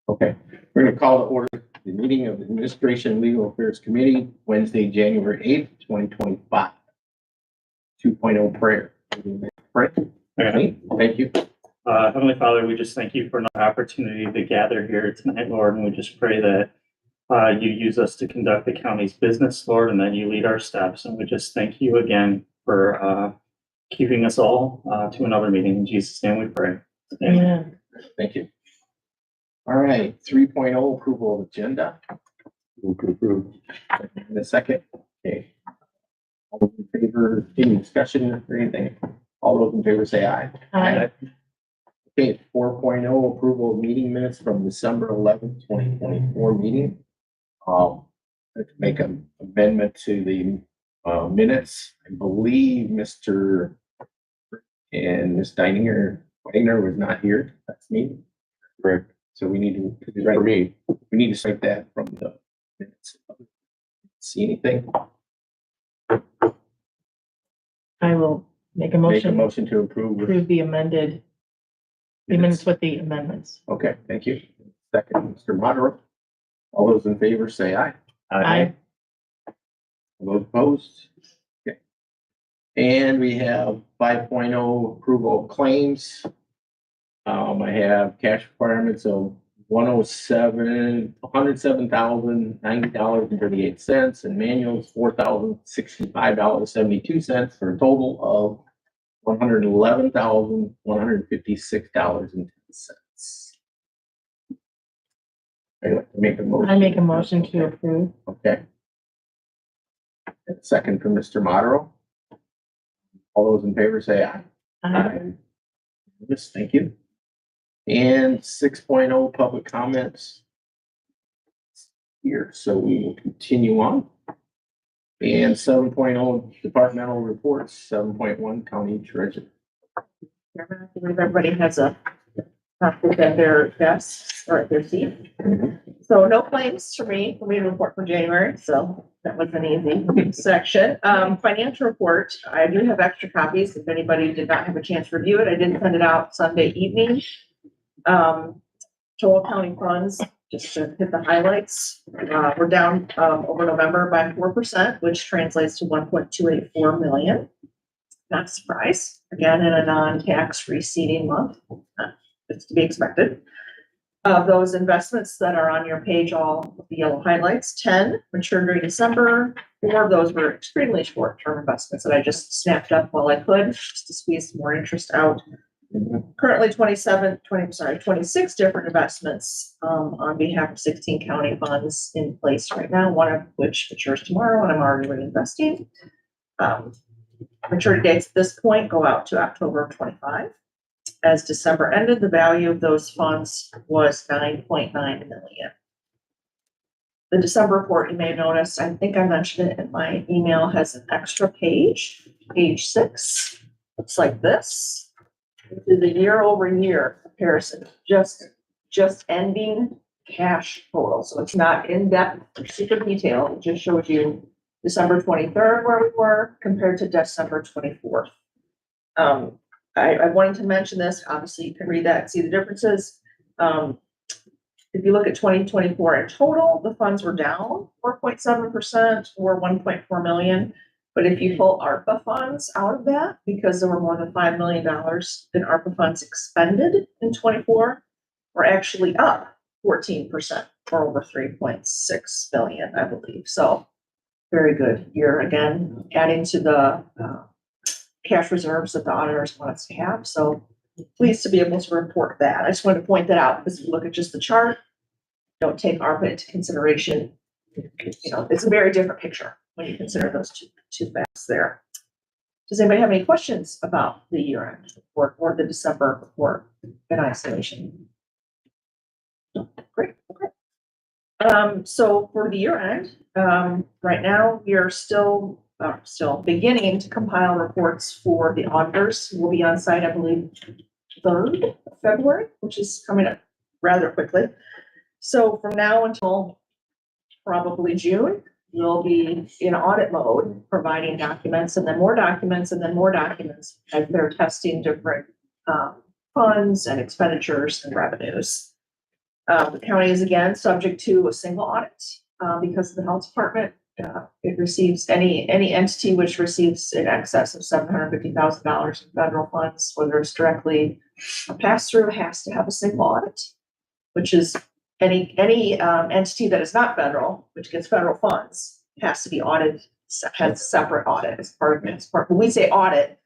Okay, we're gonna call to order the meeting of the Administration and Legal Affairs Committee, Wednesday, January 8th, 2025. 2.0 prayer. Pray. Okay. Thank you. Heavenly Father, we just thank you for another opportunity to gather here tonight, Lord, and we just pray that you use us to conduct the county's business, Lord, and that you lead our steps. And we just thank you again for keeping us all to another meeting. In Jesus' name we pray. Amen. Thank you. All right, 3.0 approval of agenda. Move to approve. In a second. Okay. All those in favor, any discussion or anything? All those in favor say aye. Aye. Okay, 4.0 approval of meeting minutes from December 11th, 2024 meeting. Let's make an amendment to the minutes. I believe Mr. and Ms. Wagner was not here. That's me. Correct. So we need to, for me, we need to strike that from the minutes. See anything? I will make a Make a motion motion to approve. to approve the amended, the minutes with the amendments. Okay, thank you. Second, Mr. Modero. All those in favor say aye. Aye. All those opposed? Okay. And we have 5.0 approval of claims. I have cash requirements of $107,090.38 and manuals $4,065.72 for a total of $111,156.10. I'd like to make a motion. I make a motion to approve. Okay. And second from Mr. Modero. All those in favor say aye. Aye. Yes, thank you. And 6.0 public comments here, so we will continue on. And 7.0 departmental reports, 7.1 county treasurer. I believe everybody has a copy at their desk or at their seat. So no claims for me report for January, so that was an easy section. Financial report, I do have extra copies if anybody did not have a chance to review it. I did send it out Sunday evening. Total county funds, just to hit the highlights, we're down over November by 4%, which translates to 1.284 million. Not a surprise, again, in a non-tax receding month. It's to be expected. Of those investments that are on your page, all of the yellow highlights, 10 matured during December. 4 of those were extremely short-term investments that I just snapped up while I could, just to squeeze some more interest out. Currently 26 different investments on behalf of 16 county funds in place right now, one of which matures tomorrow and I'm already reinvesting. Maturity dates at this point go out to October of 25. As December ended, the value of those funds was 9.9 million. The December report, you may have noticed, I think I mentioned it in my email, has an extra page, page 6. Looks like this. This is a year-over-year comparison, just ending cash total. So it's not in-depth or super detailed. It just shows you December 23rd where we were compared to December 24th. I wanted to mention this. Obviously, you can read that and see the differences. If you look at 2024 in total, the funds were down 4.7% or 1.4 million. But if you pull ARPA funds out of that, because there were more than $5 million in ARPA funds expended in 24, we're actually up 14% or over 3.6 billion, I believe. So very good year again, adding to the cash reserves that the auditors want us to have. So pleased to be able to report that. I just wanted to point that out because if you look at just the chart, don't take ARPA into consideration. You know, it's a very different picture when you consider those two facts there. Does anybody have any questions about the year-end report or the December report in isolation? No? Great. Okay. So for the year-end, right now we are still beginning to compile reports for the auditors. We'll be on site, I believe, 3rd of February, which is coming up rather quickly. So from now until probably June, we'll be in audit mode, providing documents and then more documents and then more documents as they're testing different funds and expenditures and revenues. The county is again subject to a single audit, because of the health department. It receives any entity which receives in excess of $750,000 in federal funds, whether it's directly a pass-through, has to have a single audit, which is any entity that is not federal, which gets federal funds, has to be audited, has a separate audit as part of it. When we say audit,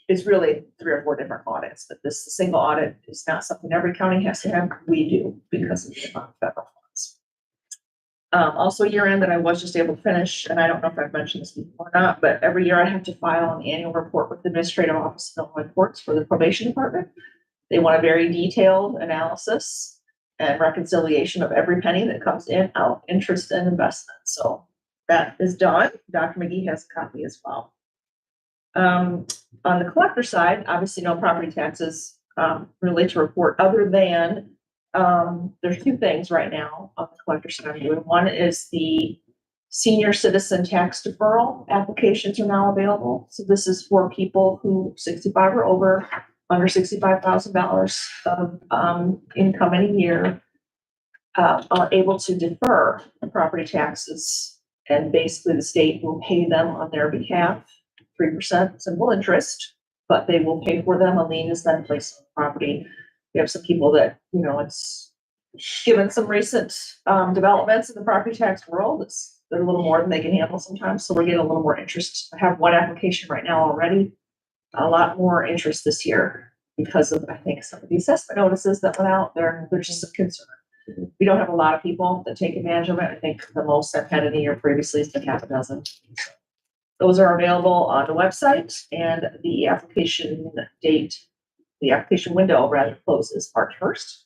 it's really 3 or 4 different audits, but this single audit is not something every county has to have. We do because of the amount of federal funds. Also year end that I was just able to finish, and I don't know if I've mentioned this before or not, but every year I have to file an annual report with the Administrative Office of Illinois Courts for the probation department. They want a very detailed analysis and reconciliation of every penny that comes in, out, interest and investment. So that is done. Dr. McGee has a copy as well. On the collector side, obviously no property taxes really to report, other than there's 2 things right now on the collector side I'm doing. One is the senior citizen tax deferral applications are now available. So this is for people who 65 or over, under $65,000 of income in a year, are able to defer the property taxes, and basically the state will pay them on their behalf 3% simple interest, but they will pay for them. A lien is then placed on the property. We have some people that, it's given some recent developments in the property tax world. They're a little more than they can handle sometimes. So we're getting a little more interest. I have 1 application right now already. A lot more interest this year because of, I think, some of the assessment notices that went out there. There's just a concern. We don't have a lot of people that take advantage of it. I think the most I've had in a year previously has been half a dozen. Those are available on the website, and the application window rather closes March 1st.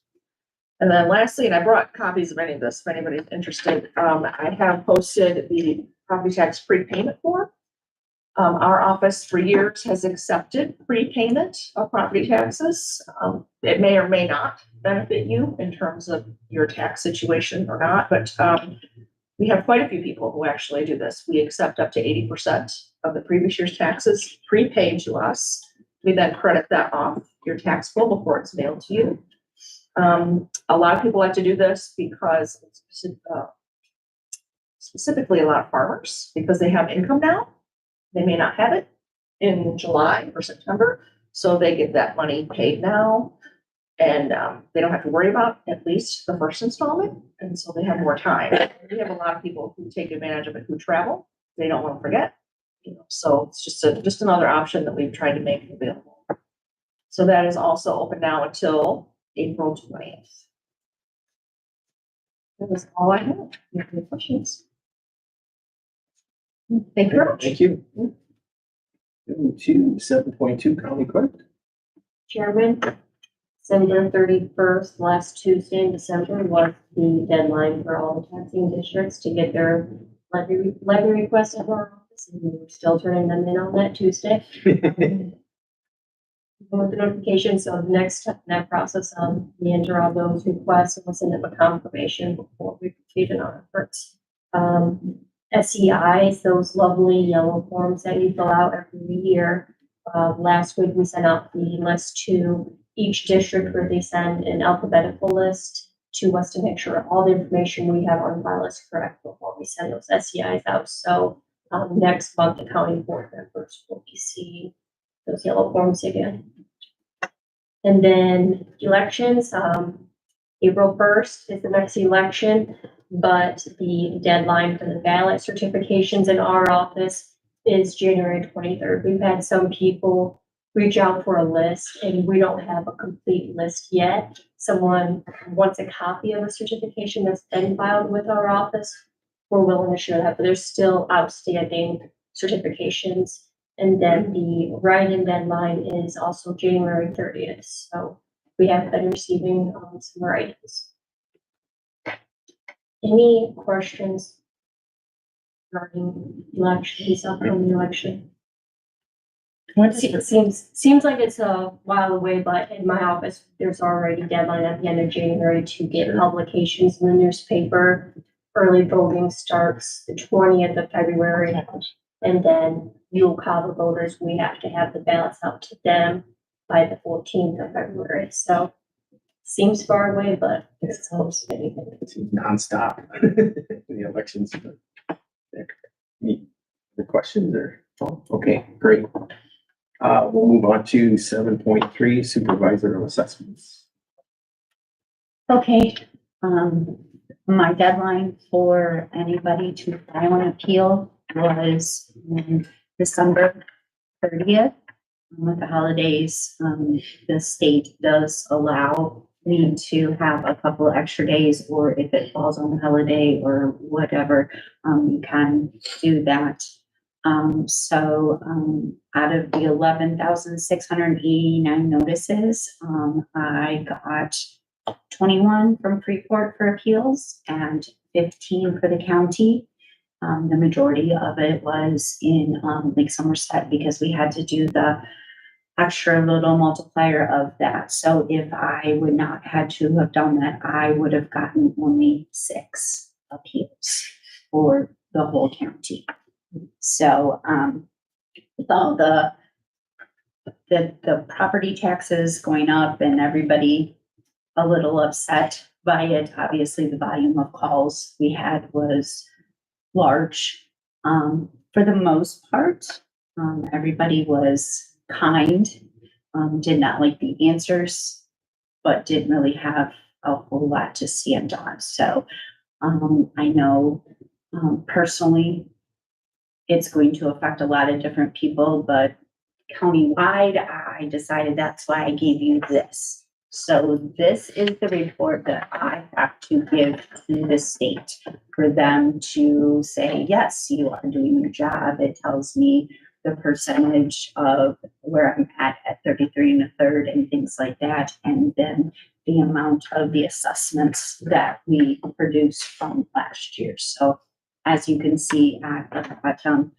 And then lastly, and I brought copies of any of this if anybody's interested, I have posted the property tax prepayment form. Our office for years has accepted prepayment of property taxes. It may or may not benefit you in terms of your tax situation or not, but we have quite a few people who actually do this. We accept up to 80% of the previous year's taxes prepaid to us. We then credit that off your tax bill before it's mailed to you. A lot of people like to do this because specifically a lot of farmers, because they have income now. They may not have it in July or September, so they get that money paid now, and they don't have to worry about at least the first installment, and so they have more time. We have a lot of people who take advantage of it who travel. They don't want to forget, so it's just another option that we've tried to make available. So that is also open now until April 20th. That is all I have. Do you have any questions? Thank you very much. Thank you. Go to 7.2 county clerk. Chairman, December 31st, last Tuesday in December, was the deadline for all the taxing districts to get their levy requests at our office, and we're still turning them in on that Tuesday. With the notification, so the next step in that process, we enter all those requests and we'll send them a confirmation before we proceed in our efforts. SEIs, those lovely yellow forms that you fill out every year. Last week we sent out the list to each district where they send an alphabetical list to us to make sure all the information we have on file is correct before we send those SEIs out. So next month, the county board members will be seeing those yellow forms again. And then elections, April 1st is the next election, but the deadline for the ballot certifications in our office is January 23rd. We've had some people reach out for a list and we don't have a complete list yet. Someone wants a copy of a certification that's been filed with our office. We're willing to share that, but there's still outstanding certifications. And then the write-in deadline is also January 30th. So we have been receiving some write-ins. Any questions regarding elections, upcoming election? It seems like it's a while away, but in my office, there's already a deadline at the end of January to get publications in the newspaper. Early voting starts the 20th of February. And then you'll call the voters. We have to have the ballots out to them by the 14th of February. So Seems far away, but it's close to anything. It's nonstop. The elections. Any other questions or, oh, okay, great. We'll move on to 7.3 supervisor of assessments. Okay, my deadline for anybody to file an appeal was December 30th. With the holidays, the state does allow me to have a couple extra days, or if it falls on a holiday or whatever, you can do that. Out of the 11,689 notices, I got 21 from Freeport for appeals and 15 for the county. The majority of it was in Lake Somerset because we had to do the extra little multiplier of that. So if I would not had to have done that, I would have gotten only 6 appeals for the whole county. So with all the property taxes going up and everybody a little upset by it, obviously the volume of calls we had was large. For the most part, everybody was kind, did not like the answers, but didn't really have a whole lot to stand on. So I know personally it's going to affect a lot of different people, but countywide, I decided that's why I gave you this. So this is the report that I have to give to the state for them to say, yes, you are doing your job. It tells me the percentage of where I'm at 33 1/3 and things like that. And then the amount of the assessments that we produced from last year. So as you can see at the bottom,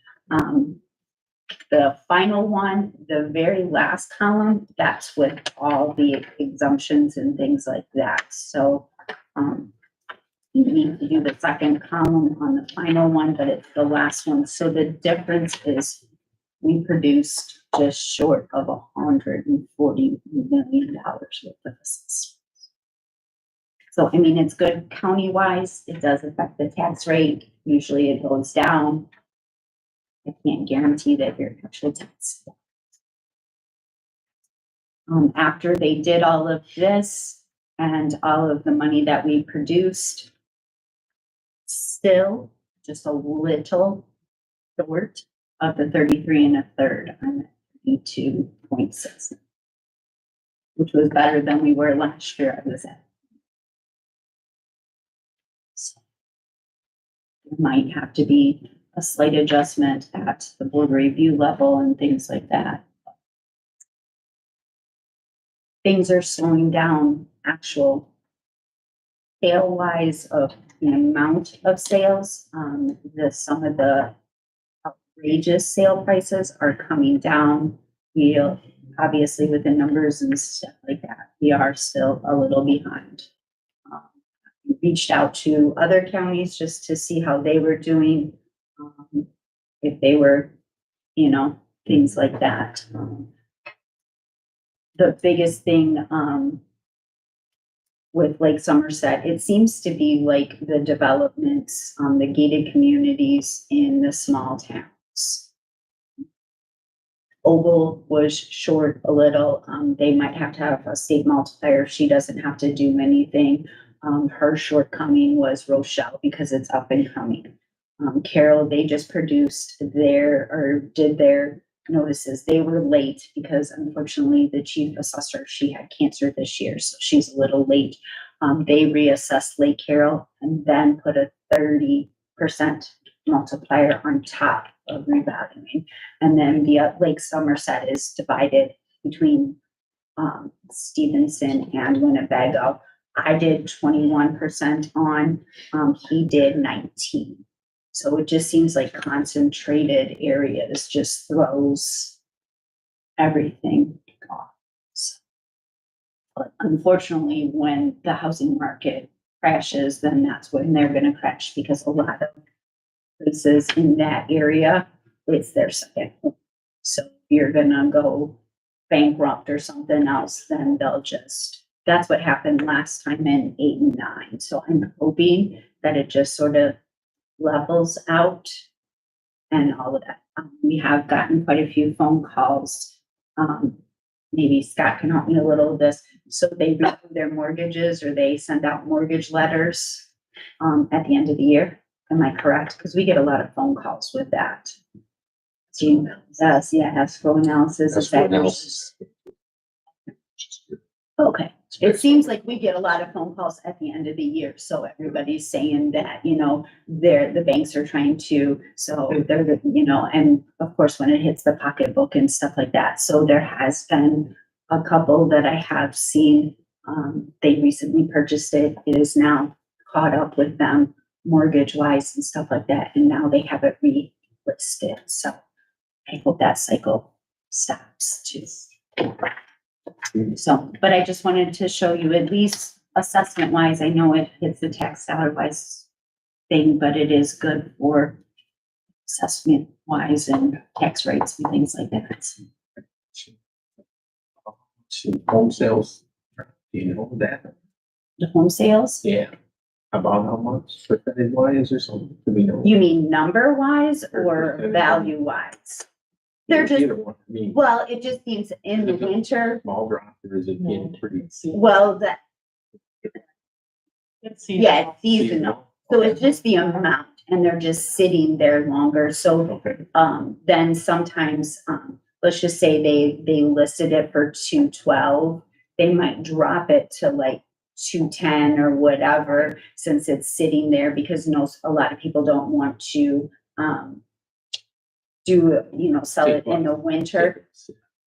the final one, the very last column, that's with all the exemptions and things like that. So you need to do the second column on the final one, but it's the last one. So the difference is we produced just short of $140 million worth of assessments. So, I mean, it's good county-wise. It does affect the tax rate. Usually it goes down. I can't guarantee that your actual tax. After they did all of this and all of the money that we produced, still just a little short of the 33 1/3. I'm at 32.6, which was better than we were last year. I was at. So it might have to be a slight adjustment at the board review level and things like that. Things are slowing down, actual sale wise of the amount of sales. Some of the outrageous sale prices are coming down. We obviously with the numbers and stuff like that, we are still a little behind. We reached out to other counties just to see how they were doing. If they were, things like that. The biggest thing with Lake Somerset, it seems to be like the developments, the gated communities in the small towns. Ogle was short a little. They might have to have a state multiplier. She doesn't have to do anything. Her shortcoming was Rochelle because it's up and coming. Carroll, they just did their notices. They were late because unfortunately the chief assessor, she had cancer this year, so she's a little late. They reassessed Lake Carroll and then put a 30% multiplier on top of revaluing. And then the Lake Somerset is divided between Stephenson and Winnebago. I did 21% on, he did 19. So it just seems like concentrated areas just throws everything off. But unfortunately, when the housing market crashes, then that's when they're going to crash because a lot of places in that area, it's their second home. So if you're going to go bankrupt or something else, then they'll that's what happened last time in 8 and 9. So I'm hoping that it just sort of levels out and all of that. We have gotten quite a few phone calls. Maybe Scott can help me a little with this. So they renew their mortgages or they send out mortgage letters at the end of the year. Am I correct? Because we get a lot of phone calls with that. Yes, yeah, escrow analysis. Is Escrow that- analysis. Okay. It seems like we get a lot of phone calls at the end of the year, so everybody's saying that, you know, the banks are trying to, so they're, you know, and of course, when it hits the pocketbook and stuff like that. So there has been a couple that I have seen, they recently purchased it. It is now caught up with them mortgage wise and stuff like that, and now they have it relisted. So I hope that cycle stops too. So, but I just wanted to show you at least assessment wise, I know it hits the tax dollar wise thing, but it is good for assessment wise and tax rates and things like that. Home sales, do you know that? The home sales, Yeah. About how much percentage wise or something, do we know? you mean number wise or value wise? They're just, Either one. I mean, well, it just means in the winter, small drop, or is it getting pretty? well, that, It's yeah, seasonal. it's seasonal. So it's just the amount and they're just sitting there longer. So Okay, then sometimes, let's just say they listed it for 212, they might drop it to like 210 or whatever, since it's sitting there, because a lot of people don't want to, sell it in the winter.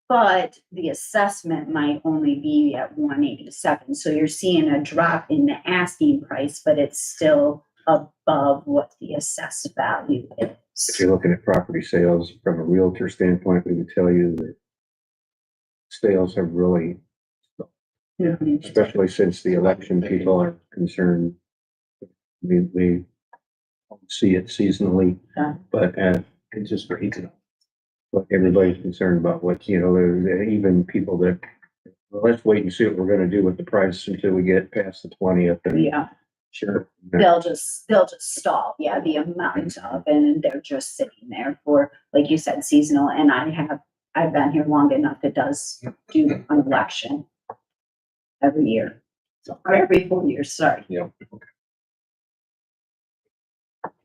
But the assessment might only be at 187, so you're seeing a drop in the asking price, but it's still above what the assessed value If is. you're looking at property sales from a realtor standpoint, we would tell you that sales have really, Mhm. especially since the election, people are concerned. We see it seasonally, Yeah. but it's just crazy. but everybody's concerned about what, even people that, well, let's wait and see what we're gonna do with the price until we get past the 20th. Yeah, Sure. they'll just stall, yeah, the amount of, and they're just sitting there for, like you said, seasonal, and I've been here long enough, it does do an election every year, or every 4 years, sorry. Yeah. Okay.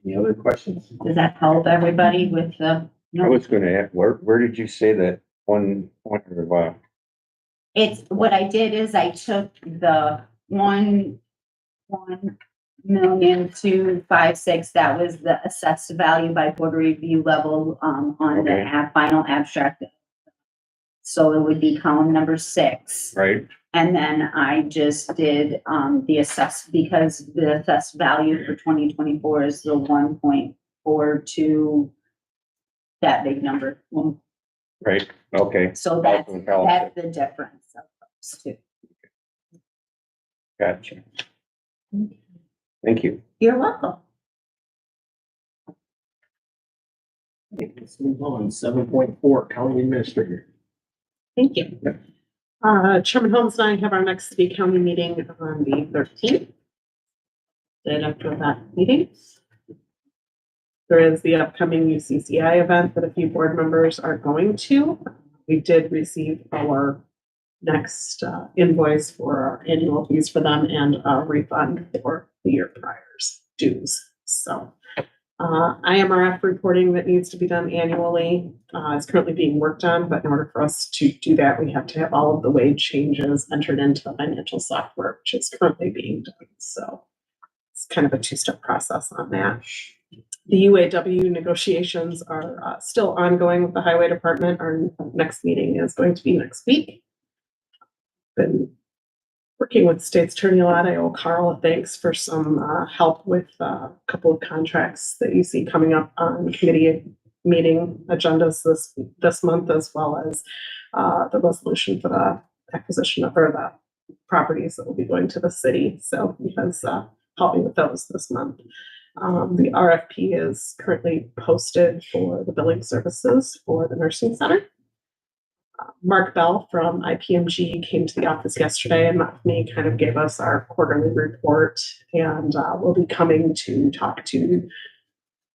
Any other questions? Does that help everybody with the? I was gonna ask, where did you say that one, It's, what I did is I took the 1,256,000, that was the assessed value by board review level, on the Okay. final abstract. So it would be column number 6. right? And then I just did, the because the assessed value for 2024 is the 1.42, that big number. Right, okay, So that's Awesome, Cal. the difference of those two. gotcha. Thank you. You're welcome. Let's move on. 7.4, county administrator. Thank you. Chairman Holmes and I have our next city county meeting on the 13th. Then after that meeting, there is the upcoming UCCI event that a few board members are going to. We did receive our next invoice for our annual fees for them and a refund for the year prior's dues. So IMRF reporting that needs to be done annually is currently being worked on, but in order for us to do that, we have to have all of the wage changes entered into the financial software, which is currently being done. So it's kind of a two-step process on that. The UAW negotiations are still ongoing with the highway department. Our next meeting is going to be next week. Been working with State's Attorney a lot. I owe Carl a thanks for some help with a couple of contracts that you see coming up on committee meeting agendas this month, as well as the resolution for the acquisition of, or the properties that will be going to the city. So he has helping with those this month. The RFP is currently posted for the billing services for the nursing center. Mark Bell from IPMG came to the office yesterday and met with me, kind of gave us our quarterly report, and we'll be coming to talk to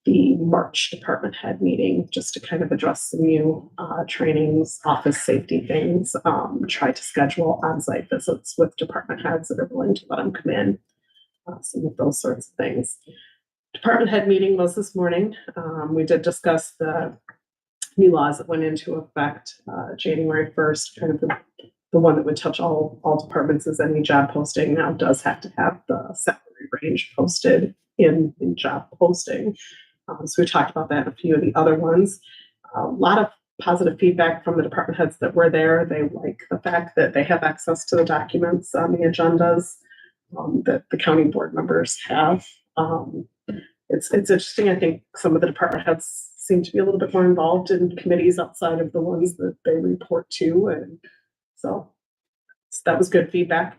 the March department head meeting just to kind of address some new trainings, office safety things, try to schedule on-site visits with department heads that are willing to let them come in, some of those sorts of things. Department head meeting was this morning. We did discuss the new laws that went into effect January 1st, kind of the one that would touch all departments, is any job posting now does have to have the salary range posted in job posting. So we talked about that in a few of the other ones. A lot of positive feedback from the department heads that were there. They like the fact that they have access to the documents on the agendas that the county board members have. It's interesting. I think some of the department heads seem to be a little bit more involved in committees outside of the ones that they report to. And so that was good feedback.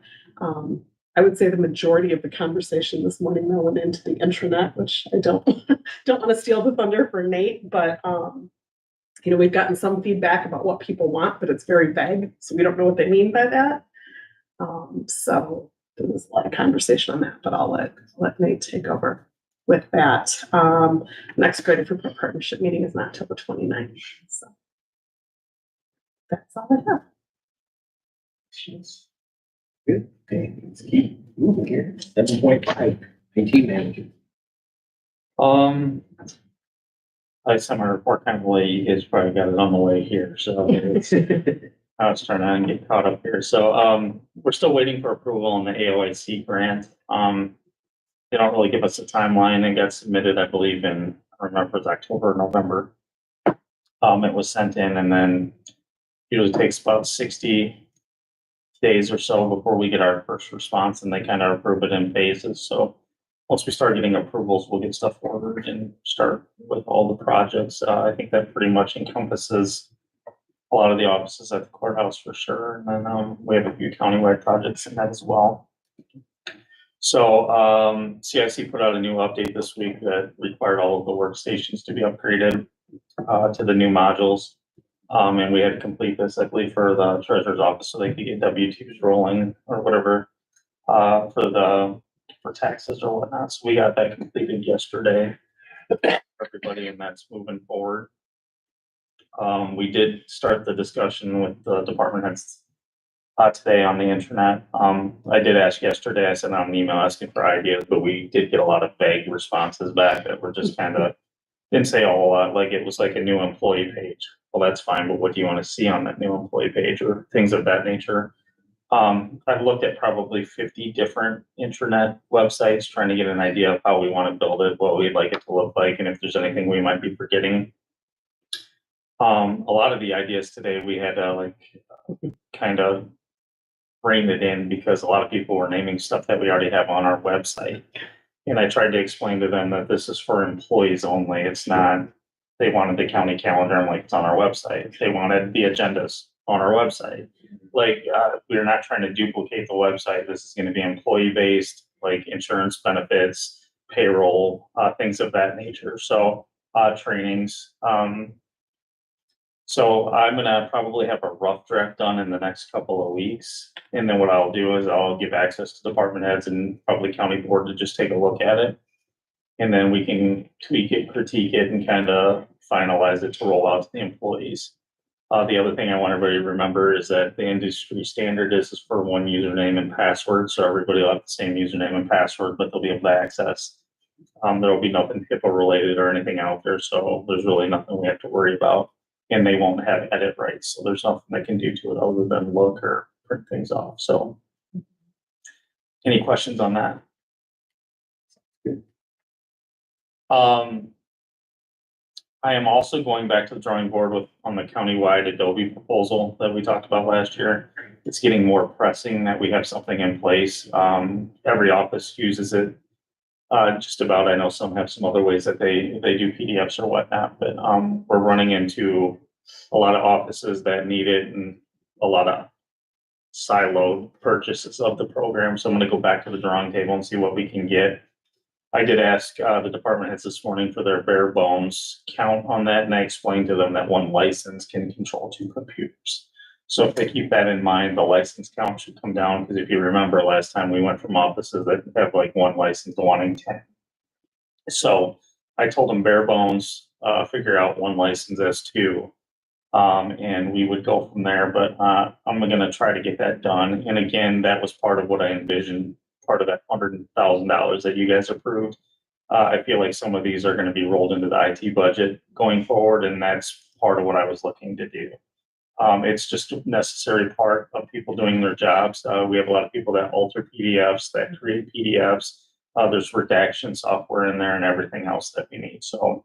I would say the majority of the conversation this morning though went into the intranet, which I don't want to steal the thunder for Nate, but we've gotten some feedback about what people want, but it's very vague, so we don't know what they mean by that. So there was a lot of conversation on that, but I'll let Nate take over with that. Next credit for partnership meeting is not till the 29th. So that's all I have. Good. Okay, let's keep moving here. 7.5, IT manager. I sent my report kind of late. You guys probably got it on the way here, so I was trying to get caught up here. So, we're still waiting for approval on the AOIC grant. They don't really give us a timeline. It got submitted, I believe, I remember it was October or November. It was sent in, and then usually takes about 60 days or so before we get our first response, and they kind of approve it in phases. So once we start getting approvals, we'll get stuff ordered and start with all the projects. I think that pretty much encompasses a lot of the offices at the courthouse for sure. And then we have a few countywide projects in that as well. So CIC put out a new update this week that required all of the workstations to be upgraded to the new modules. And we had to complete this, I believe, for the treasurer's office so they could get W-2s rolling or whatever for taxes or whatnot. So we got that completed yesterday for everybody, and that's moving forward. We did start the discussion with the department heads today on the internet. I did ask yesterday, I sent out an email asking for ideas, but we did get a lot of vague responses back that were just kind of, didn't say a whole lot, like it was like a new employee page. Well, that's fine, but what do you want to see on that new employee page or things of that nature? I've looked at probably 50 different intranet websites trying to get an idea of how we want to build it, what we'd like it to look like, and if there's anything we might be forgetting. A lot of the ideas today we had to kind of rein it in because a lot of people were naming stuff that we already have on our website. And I tried to explain to them that this is for employees only. It's not, they wanted the county calendar and it's on our website. They wanted the agendas on our website. We're not trying to duplicate the website. This is going to be employee based, like insurance benefits, payroll, things of that nature. So trainings. So I'm gonna probably have a rough draft done in the next couple of weeks. And then what I'll do is I'll give access to department heads and probably county board to just take a look at it. And then we can tweak it, critique it, and kind of finalize it to roll out to the employees. The other thing I want everybody to remember is that the industry standard is for one username and password. So everybody will have the same username and password, but they'll be able to access. There will be nothing HIPAA related or anything out there. So there's really nothing we have to worry about. And they won't have edit rights. So there's nothing they can do to it other than look or print things off. So any questions on that? Good. I am also going back to the drawing board on the countywide Adobe proposal that we talked about last year. It's getting more pressing that we have something in place. Every office uses it. Just about, I know some have some other ways that they do PDFs or whatnot, but we're running into a lot of offices that need it and a lot of siloed purchases of the program. So I'm going to go back to the drawing table and see what we can get. I did ask the department heads this morning for their bare bones count on that, and I explained to them that one license can control 2 computers. So if they keep that in mind, the license count should come down, because if you remember last time we went from offices that have like one license to wanting 10. So I told them bare bones, figure out one license as two. And we would go from there, but, I'm gonna try to get that done. And again, that was part of what I envisioned, part of that $100,000 that you guys approved. I feel like some of these are gonna be rolled into the IT budget going forward, and that's part of what I was looking to do. It's just a necessary part of people doing their jobs. We have a lot of people that alter PDFs, that create PDFs. There's redaction software in there and everything else that we need. So,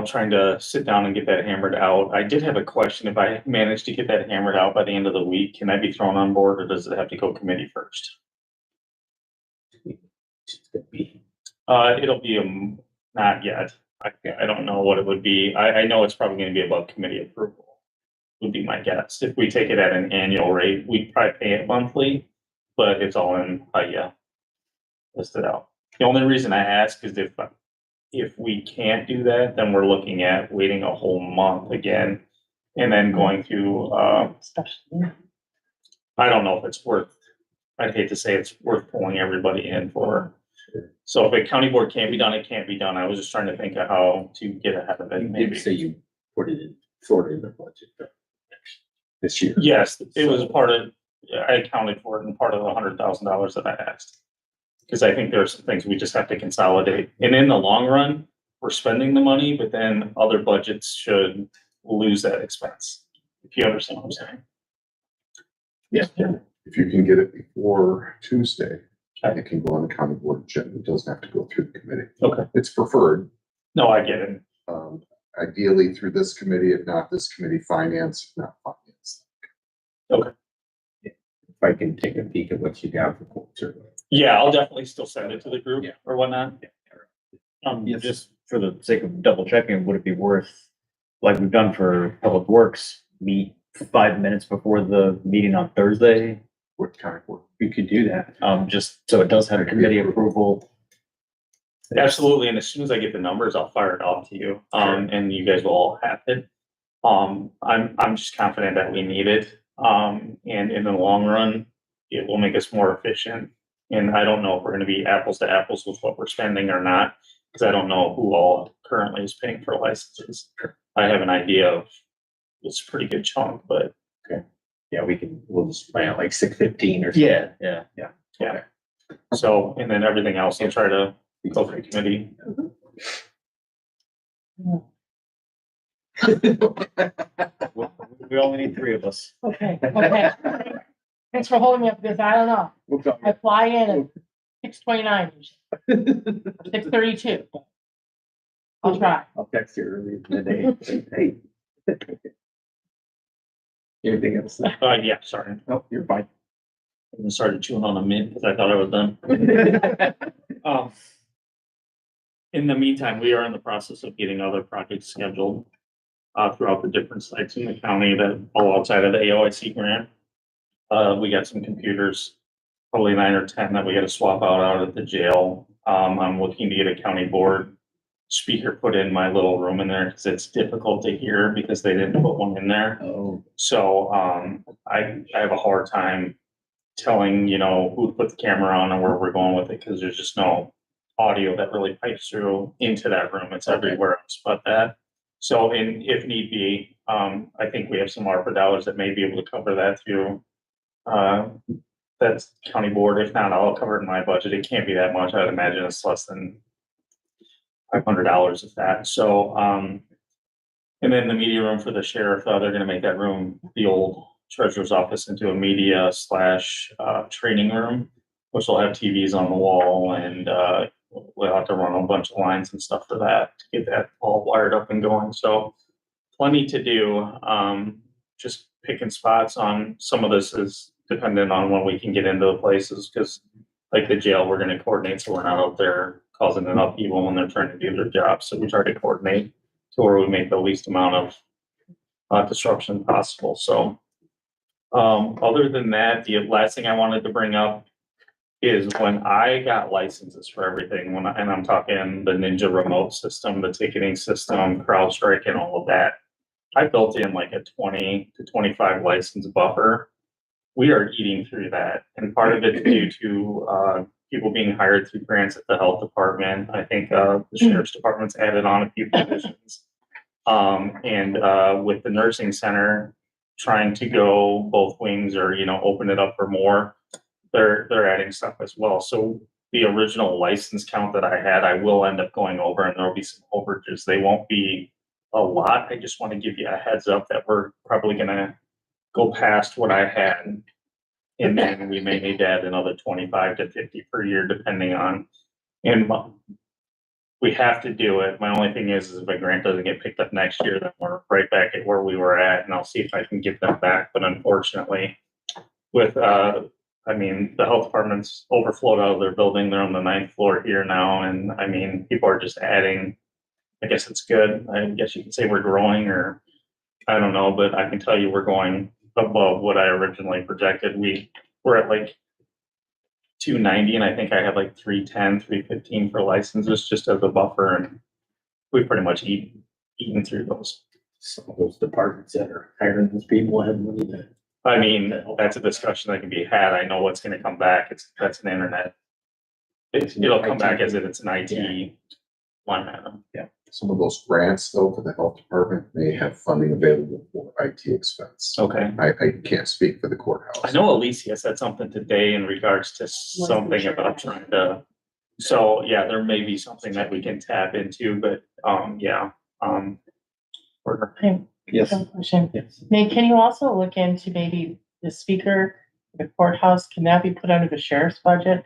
trying to sit down and get that hammered out. I did have a question. If I manage to get that hammered out by the end of the week, can I be thrown on board, or does it have to go committee first? It'll be, not yet. I don't know what it would be. I know it's probably gonna be above committee approval, would be my guess. If we take it at an annual rate, we'd probably pay it monthly, but it's all in, listed out. The only reason I ask is if we can't do that, then we're looking at waiting a whole month again, and then going through, I don't know if it's worth, I'd hate to say it's worth pulling everybody in for. So if a county board can't be done, it can't be done. I was just trying to think of how to get ahead of it, You did maybe. say you put it in, sort of in the budget this year. Yes, it was a part of, I accounted for it in part of the $100,000 that I asked. Because I think there are some things we just have to consolidate. And in the long run, we're spending the money, but then other budgets should lose that expense. If you understand what I'm saying. Yeah. If you can get it before Tuesday, Okay. it can go on the county board agenda. It doesn't have to go through the committee. Okay. It's preferred, No, I get it. ideally through this committee, if not this committee, finance, if not finance. If I can take a peek at what you got for quotes or. Yeah, I'll definitely still send it to the group Yeah. or whatnot. Yes. Just for the sake of double checking, would it be worth, like we've done for Public Works, meet 5 minutes before the meeting on Thursday? What county board? We could do that. Just so it does have committee approval. Absolutely. And as soon as I get the numbers, I'll fire it off to you. And you guys will all have it. I'm just confident that we need it. And in the long run, it will make us more efficient. And I don't know if we're gonna be apples to apples with what we're spending or not, because I don't know who all currently is paying for licenses. I have an idea of, it's a pretty good chunk, but Yeah, we'll just plan out like 6:15 or something. Yeah. so, and then everything else, I'll try to go for the committee. We only need 3 of us. Okay. Thanks for holding me up, because I don't know. We'll go. I fly in at 6:29, 6:32. I'll try. I'll text you early in the day. Hey. Anything else? Yeah, sorry. No, you're fine. I started chewing on a mint because I thought I was done. In the meantime, we are in the process of getting other projects scheduled throughout the different sites in the county that fall outside of the AOIC grant. We got some computers, probably 9 or 10 that we got to swap out at the jail. I'm looking to get a county board speaker put in my little room in there because it's difficult to hear because they didn't put one in there. Oh, So I have a hard time telling, who to put the camera on and where we're going with it, because there's just no audio that really pipes through into that room. It's everywhere else but that. So if need be, I think we have some ARPA dollars that may be able to cover that through that's county board. If not, I'll cover it in my budget. It can't be that much. I'd imagine it's less than $500 if that. So and then the media room for the sheriff, they're gonna make that room, the old treasurer's office, into a media / training room, which will have TVs on the wall, and we'll have to run a bunch of lines and stuff for that to get that all wired up and going. So plenty to do. Just picking spots on some of this is dependent on when we can get into the places, because like the jail, we're gonna coordinate so we're not out there causing an upheaval when they're trying to do their job. So we try to coordinate to where we make the least amount of disruption possible. So other than that, the last thing I wanted to bring up is when I got licenses for everything, and I'm talking the Ninja remote system, the ticketing system, CrowdStrike, and all of that. I built in like a 20 to 25 license buffer. We are eating through that, and part of it's due to people being hired through grants at the health department. I think the sheriff's department's added on a few positions. And with the nursing center trying to go both wings or, open it up for more, they're adding stuff as well. So the original license count that I had, I will end up going over, and there'll be some overages. They won't be a lot. I just want to give you a heads up that we're probably gonna go past what I had. And then we may need to add another 25 to 50 per year, depending on, and we have to do it. My only thing is if a grant doesn't get picked up next year, then we're right back at where we were at, and I'll see if I can get them back. But unfortunately, with, the health department's overflowed out of their building. They're on the 9th floor here now, and people are just adding. I guess it's good. I guess you could say we're growing, or I don't know, but I can tell you we're going above what I originally projected. We're at like 290, and I think I had like 310, 315 for licenses just as a buffer, and we pretty much eaten through those. Some of those departments that are hiring these people have money to. That's a discussion that can be had. I know what's gonna come back. That's an internet. It'll come back as if it's an IT line item. Some of those grants though for the health department may have funding available for IT expense. Okay. I can't speak for the courthouse. I know Alicia said something today in regards to something about trying to, so yeah, there may be something that we can tap into, but, we're, Yes. One question. Yes. Nate, can you also look into maybe the speaker, the courthouse, can that be put under the sheriff's budget?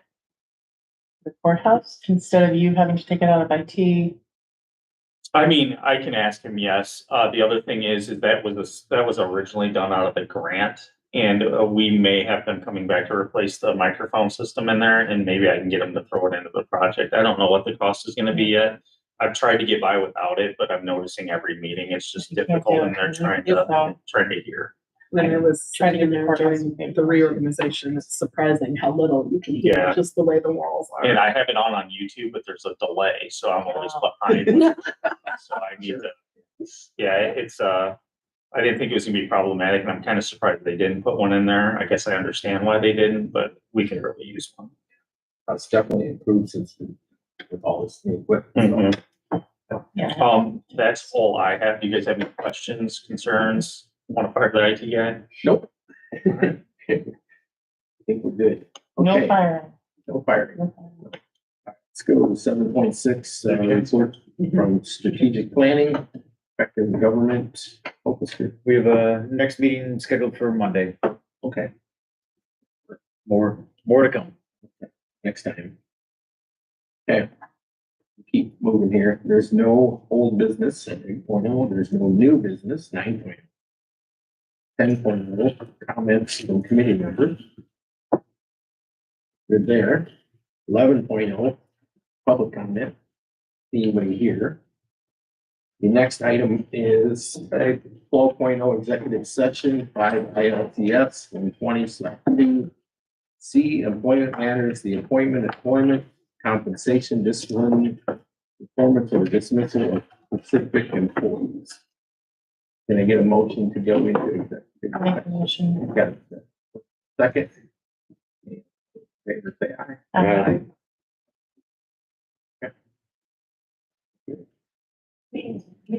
The courthouse, instead of you having to take it out of IT? I can ask him, yes. The other thing is that was originally done out of the grant. And we may have them coming back to replace the microphone system in there, and maybe I can get them to throw it into the project. I don't know what the cost is gonna be yet. I've tried to get by without it, but I'm noticing every meeting, it's just difficult and they're trying to hear. When I was Trying to sitting in get there the courthouse during paid the for. reorganization, it's surprising how little you can hear, Yeah. just the way the walls are. And I have it on YouTube, but there's a delay, so I'm always behind. So I need to, it's, I didn't think it was gonna be problematic, and I'm kind of surprised they didn't put one in there. I guess I understand why they didn't, but we can really use one. It's definitely improved since with all this new equipment. Yeah. That's all I have. Do you guys have any questions, concerns? Want to fire the IT guy? Nope. I think we're good. No Okay, firing. no firing. No firing. Let's go to 7.6, report from strategic planning, effective government focus group. We have a next meeting scheduled for Monday. Okay, More to come. next time. Okay. Keep moving here. There's no old business at 8.0. There's no new business, 9.0. 10.0, comments from committee members. Good there. 11.0, public comment. Anybody here? The next item is 12.0 executive session, 5 ILCS 120/2. C, employment matters, the appointment, employment, compensation, discipline, performance or dismissal of specific employees. Can I get a motion to go into executive? I'll make a motion. Got it. Second. Favor say aye. Aye. Okay.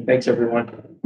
Thanks, everyone.